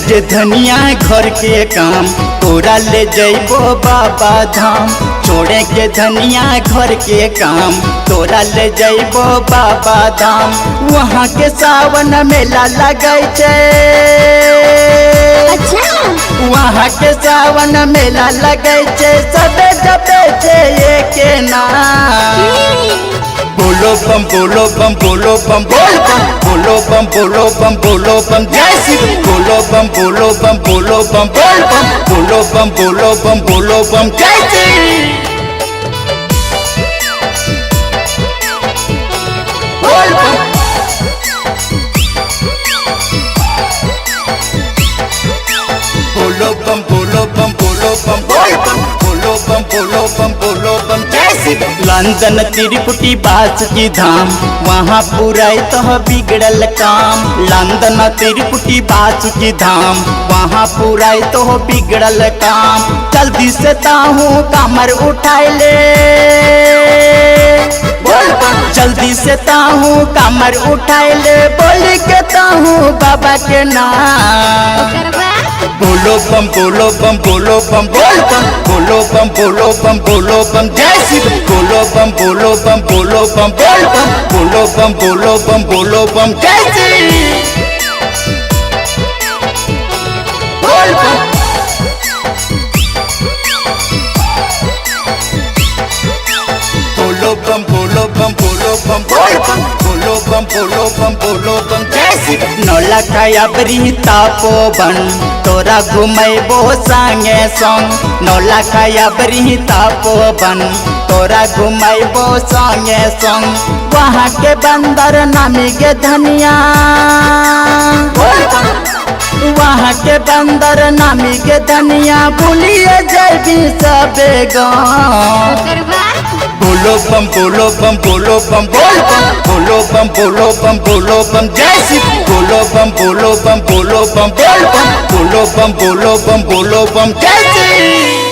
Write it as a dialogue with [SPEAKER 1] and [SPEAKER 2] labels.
[SPEAKER 1] के धनिया घर के काम तोरा ले जइबो बाबा धाम। छोड़े के धनिया घर के काम तोरा ले जइबो बाबा धाम। वहाँ के सावन मेला लगै छै, वहाँ के सावन मेला लगै छै। सबे जपे छै एके नाम। बोलो बम बोलो बम बोलो बम बोल बम बोलो बम बोलो बम बोलो बम जय शिव। बोलो बम बोलो बम बोलो बम बोल बम बोलो बम बोलो बम बोलो बम जय शिव। बोल बम बोलो बम बोलो बम बोलो बम बोल बम बोलो बम बोलो बम बोलो बम जय शिव। लंदन तिरुपति बासुकी धाम वहाँ पूरा तो बिगड़ल काम। लंदन तिरुपति बासुकी धाम वहाँ पूरा तो बिगड़ल काम। जल्दी से ताहू कमर उठाए ले, जल्दी से ताहू कमर उठाए ले। बोल के ताहू बाबा के नाम। बोलो बम बोलो बम बोलो बम बोल बम बोलो बम बोलो बम बोलो बम जय शिव। बोलो बम बोलो बम बोलो बम बोल बम बोलो बम बोलो बम बोलो बम जय शिव। बोल बम बोलो बम बोलो बम बोलो बम बोल बम बोलो बम बोलो बम बोलो बम जय शिव। नौला खाया बरी तापो बन तोरा घुमैबो संगे संग। नौला खाया बरी तापो बन तोरा घुमैबो संगे संग। वहाँ के बंदर नामी के धनिया, वहाँ के बंदर नामी के धनिया। भूलिए जैबी सबे गाँव। बोलो बम बोलो बम बोलो बम बोल बम बोलो बम बोलो बम बोलो बम जय शिव। बोलो बम बोलो बम बोलो बम बोल बम बोलो बम बोलो बम बोलो बम जय शिव।